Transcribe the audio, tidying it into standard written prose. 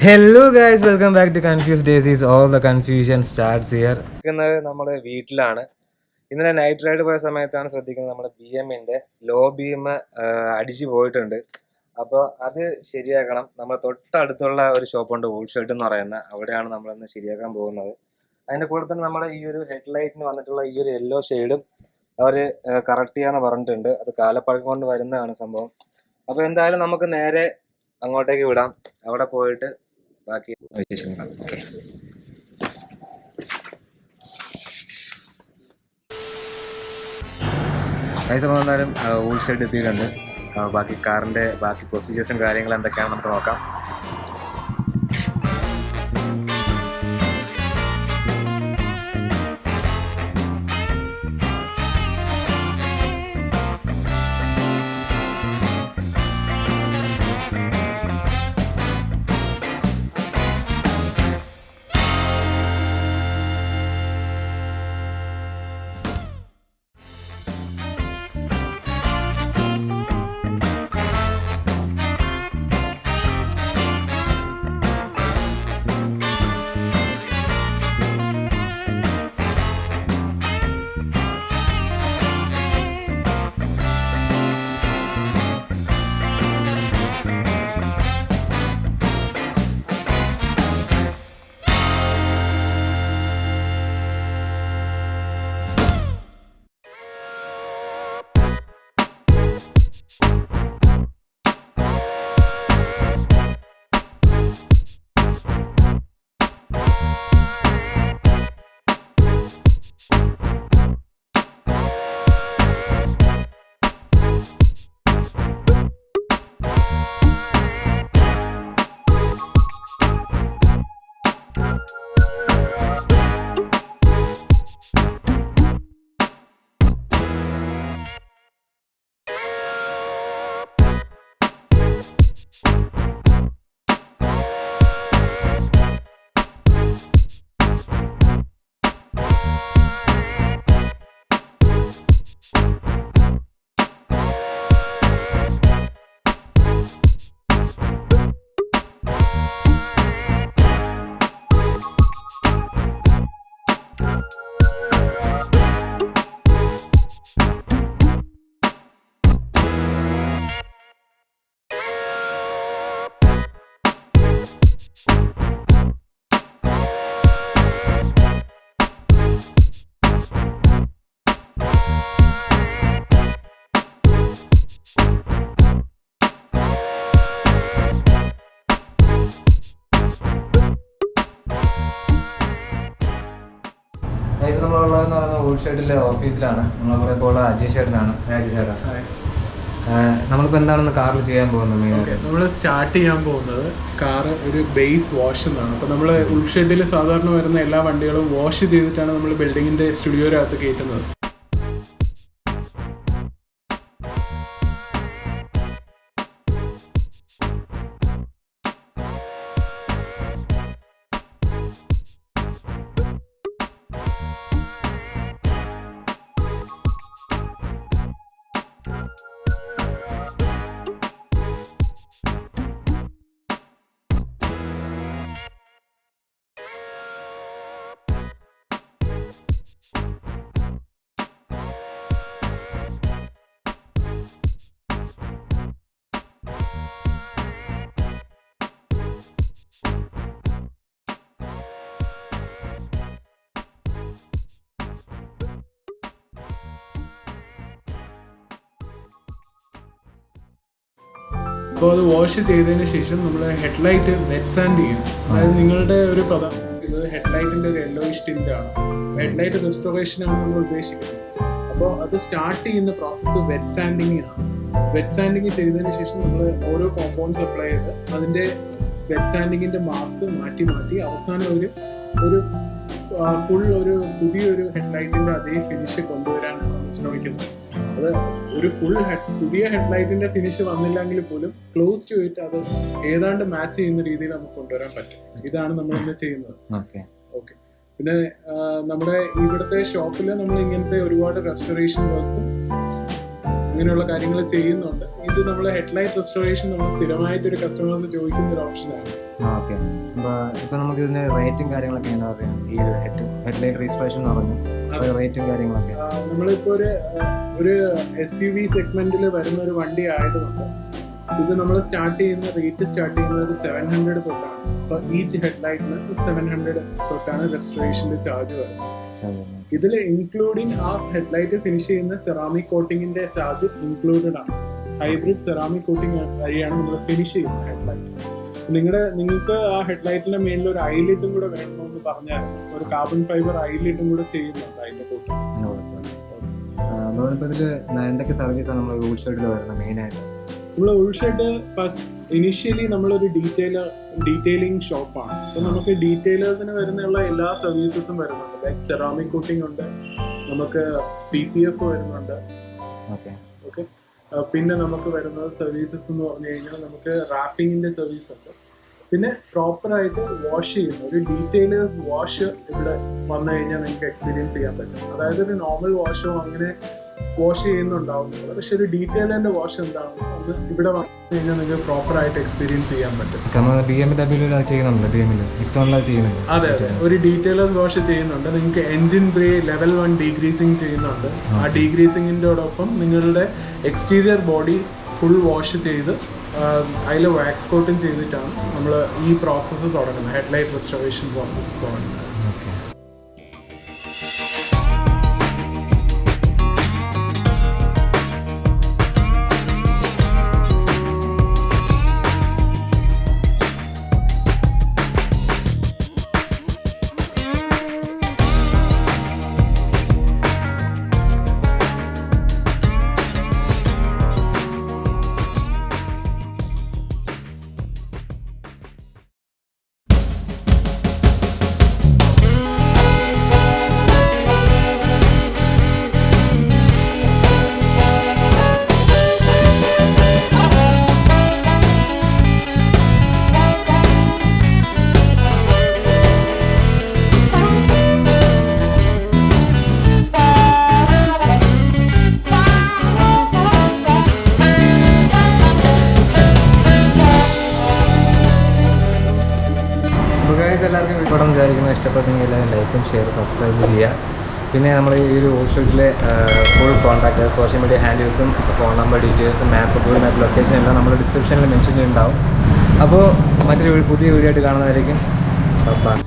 Hello guys, welcome back to Confused Desi'S. All the confusion starts here. നമ്മുടെ വീട്ടിലാണ്. ഇന്നലെ night ride പോയ സമയത്താണ് ശ്രദ്ധിക്കുന്നത് നമ്മുടെ BMന്റെ ലോ ബീം അടിച്ചു പോയിട്ടുണ്ട്. അപ്പോൾ അത് ശരിയാക്കണം. നമ്മൾ തൊട്ടടുത്തുള്ള ഒരു ഷോപ്പുണ്ട് വൂൾഷെഡ് എന്ന് പറയുന്ന, അവിടെയാണ് നമ്മൾ ഇന്ന് ശരിയാക്കാൻ പോകുന്നത്. അതിന്റെ കൂടെ തന്നെ നമ്മുടെ ഈ ഒരു ഹെഡ്ലൈറ്റിന് വന്നിട്ടുള്ള ഈ ഒരു യെല്ലോ ഷെയ്ഡും അവർ കറക്റ്റ് ചെയ്യാന്ന് പറഞ്ഞിട്ടുണ്ട്. അത് കാലപ്പഴക്കം കൊണ്ട് വരുന്നതാണ് സംഭവം. അപ്പോൾ എന്തായാലും നമുക്ക് നേരെ അങ്ങോട്ടേക്ക് വിടാം. അവിടെ പോയിട്ട് ബാക്കി വിശേഷങ്ങൾ. ഓക്കെ, സമയം എന്തായാലും ഊൾ ഷെഡ് എത്തിയിട്ടുണ്ട്. ബാക്കി കാറിൻ്റെ ബാക്കി പ്രൊസീജിയേഴ്സും കാര്യങ്ങളും എന്തൊക്കെയാണ് നമുക്ക് നോക്കാം. നമ്മളുള്ളതെന്ന് പറയുന്നത് വൂൾ ഷെഡിലെ ഓഫീസിലാണ്. നമ്മളവിടെ ഇപ്പോൾ ഉള്ള അജയ് ചേട്ടനാണ്. അജയ് ചേട്ടാ, നമ്മളിപ്പോൾ എന്താണെന്ന് കാറിൽ ചെയ്യാൻ പോകുന്നത്? നമ്മൾ സ്റ്റാർട്ട് ചെയ്യാൻ പോകുന്നത് കാറ് ഒരു ബേസ് വാഷ് എന്നാണ്. അപ്പോൾ നമ്മൾ വൂൾ ഷെഡിൽ സാധാരണ വരുന്ന എല്ലാ വണ്ടികളും വാഷ് ചെയ്തിട്ടാണ് നമ്മൾ ബിൽഡിങ്ങിൻ്റെ സ്റ്റുഡിയോയിനകത്ത് കയറ്റുന്നത്. അപ്പോൾ അത് വാഷ് ചെയ്തതിന് ശേഷം നമ്മൾ ഹെഡ്ലൈറ്റ് വെറ്റ് സാൻഡ് ചെയ്യും. അതായത് നിങ്ങളുടെ ഒരു പ്രധാന ഹെഡ്ലൈറ്റിൻ്റെ ഒരു യെല്ലോയിഷ് ടിൻ്റാണ്. ഹെഡ്ലൈറ്റ് റെസ്റ്റോറേഷനാണ് നമ്മൾ ഉദ്ദേശിക്കുന്നത്. അപ്പോൾ അത് സ്റ്റാർട്ട് ചെയ്യുന്ന പ്രോസസ്സ് വെറ്റ് സാൻഡിങ് ആണ്. വെറ്റ് സാൻഡിങ് ചെയ്തതിന് ശേഷം നമ്മൾ ഓരോ കോമ്പൗണ്ട്സ് അപ്ലൈ ചെയ്ത് അതിൻ്റെ വെറ്റ് സാൻഡിങ്ങിൻ്റെ മാർക്സ് മാറ്റി അവസാനം ഒരു ഫുൾ ഒരു പുതിയൊരു ഹെഡ്ലൈറ്റിൻ്റെ അതേ ഫിനിഷ് കൊണ്ടുവരാനാണ് നമ്മൾ ശ്രമിക്കുന്നത്. അത് ഒരു പുതിയ ഹെഡ്ലൈറ്റിന്റെ ഫിനിഷ് വന്നില്ലെങ്കിൽ പോലും ക്ലോസ് ടു ഇറ്റ് അത് ഏതാണ്ട് മാച്ച് ചെയ്യുന്ന രീതിയിൽ നമുക്ക് കൊണ്ടുവരാൻ പറ്റും. ഇതാണ് നമ്മൾ ഇന്ന് ചെയ്യുന്നത്. ഓക്കെ, പിന്നെ നമ്മുടെ ഇവിടുത്തെ ഷോപ്പിൽ നമ്മൾ ഇങ്ങനത്തെ ഒരുപാട് റെസ്റ്റോറേഷൻ വർക്ക്സും അങ്ങനെയുള്ള കാര്യങ്ങൾ ചെയ്യുന്നുണ്ട്. ഇത് നമ്മൾ ഹെഡ്ലൈറ്റ് റെസ്റ്റോറേഷൻ നമ്മൾ സ്ഥിരമായിട്ട് ഒരു കസ്റ്റമേഴ്സ് ചോദിക്കുന്ന ഒരു ഓപ്ഷനാണ്. ഓക്കെ. ഇപ്പോൾ നമുക്ക് ഇതിൻ്റെ റേറ്റും കാര്യങ്ങളൊക്കെ എന്താ പറയുക, ഈ ഹെഡ്ലൈറ്റ് രജിസ്ട്രേഷൻ എന്ന് പറഞ്ഞു റേറ്റും കാര്യങ്ങളൊക്കെ? നമ്മളിപ്പോൾ ഒരു SUV സെഗ്മെന്റിൽ വരുന്ന ഒരു വണ്ടി ആയതുകൊണ്ട് ഇത് നമ്മൾ സ്റ്റാർട്ട് ചെയ്യുന്നത് ഒരു 700 തൊട്ടാണ്. അപ്പോൾ ഈച്ച് ഹെഡ്ലൈറ്റിന് 700 തൊട്ടാണ് രജിസ്ട്രേഷൻ്റെ ചാർജ് വരുന്നത്. ഇതിൽ ഇൻക്ലൂഡിങ് ആ ഹെഡ്ലൈറ്റ് ഫിനിഷ് ചെയ്യുന്ന സെറാമിക് കോട്ടിങ്ങിന്റെ ചാർജ് ഇൻക്ലൂഡഡ് ആണ്. ഹൈബ്രിഡ് സെറാമിക് കോട്ടിങ് വഴിയാണ് നമ്മൾ ഫിനിഷ് ചെയ്യുന്നത് ഹെഡ്ലൈറ്റ്. നിങ്ങൾക്ക് ആ ഹെഡ്ലൈറ്റിന്റെ മേലിൽ ഒരു ഐലിറ്റും കൂടെ വേണമെന്ന് പറഞ്ഞായിരുന്നു. ഒരു കാർബൺ ഫൈബർ ഐലിറ്റും കൂടെ ചെയ്യുന്നുണ്ട് അതിന്റെ കൂട്ടം. എന്തൊക്കെ സർവീസാണ് നമ്മൾ റൂൾ ഷെഡിൽ വരുന്നത് മെയിനായിട്ട്? നമ്മൾ ഉൾഷെഡ് ഇനിഷ്യലി നമ്മളൊരു ഡീറ്റെയിലിംഗ് ഷോപ്പാണ്. അപ്പോൾ നമുക്ക് ഡീറ്റെയിലേഴ്സിന് വരുന്നുള്ള എല്ലാ സർവീസസും വരുന്നുണ്ട്. ലൈക്ക് സെറാമിക് കോട്ടിംഗ് ഉണ്ട്, നമുക്ക് PPF വരുന്നുണ്ട്. ഓക്കെ. പിന്നെ നമുക്ക് വരുന്ന സർവീസസ് എന്ന് പറഞ്ഞു കഴിഞ്ഞാൽ നമുക്ക് റാപ്പിങ്ങിന്റെ സർവീസ് ഉണ്ട്. പിന്നെ പ്രോപ്പറായിട്ട് വാഷ് ചെയ്യുന്ന ഒരു ഡീറ്റെയിലേഴ്സ് വാഷ് ഇവിടെ വന്നു കഴിഞ്ഞാൽ നിങ്ങൾക്ക് എക്സ്പീരിയൻസ് ചെയ്യാൻ പറ്റും. അതായത് ഒരു നോർമൽ വാഷോ അങ്ങനെ വാഷ് ചെയ്യുന്നുണ്ടാവുന്നില്ല, പക്ഷെ ഒരു ഡീറ്റെയിലിന്റെ വാഷ് എന്താണെന്ന് ഒന്ന് ഇവിടെ വന്നു കഴിഞ്ഞാൽ നിങ്ങൾക്ക് പ്രോപ്പറായിട്ട് എക്സ്പീരിയൻസ് ചെയ്യാൻ പറ്റും. അതെ, ഒരു ഡീറ്റെയിലേഴ്സ് വാഷ് ചെയ്യുന്നുണ്ട്. നിങ്ങൾക്ക് എൻജിൻ ബ്രേ ലെവൽ 1 ഡീഗ്രീസിങ് ചെയ്യുന്നുണ്ട്. ആ ഡീഗ്രീസിങ്ങിൻ്റെയോടൊപ്പം നിങ്ങളുടെ എക്സ്റ്റീരിയർ ബോഡി ഫുൾ വാഷ് ചെയ്ത് അതിൽ വാക്സ് കോട്ടിങ് ചെയ്തിട്ടാണ് നമ്മൾ ഈ പ്രോസസ്സ് തുടങ്ങുന്നത്, ഹെഡ്ലൈറ്റ് റെസ്റ്റോറേഷൻ പ്രോസസ്സ് തുടങ്ങുന്നത്. എല്ലാവർക്കും ഇഷ്ടപ്പെടും വിചാരിക്കുന്നു. ഇഷ്ടപ്പെട്ടെങ്കിൽ എല്ലാവരും ലൈക്കും ഷെയർ സബ്സ്ക്രൈബ് ചെയ്യുക. പിന്നെ നമ്മൾ ഈ ഒരു ഹോസ്റ്റലിലെ ഫുൾ കോൺടാക്ട്, സോഷ്യൽ മീഡിയ ഹാൻഡിൽസും ഫോൺ നമ്പർ ഡീറ്റെയിൽസും ഗൂഗിൾ മാപ്പ് ലൊക്കേഷൻ എല്ലാം നമ്മൾ ഡിസ്ക്രിപ്ഷനിൽ മെൻഷൻ ചെയ്യുന്നുണ്ടാവും. അപ്പോൾ മറ്റൊരു പുതിയ വീഡിയോ ആയിട്ട് കാണുന്നതായിരിക്കും. ബൈ.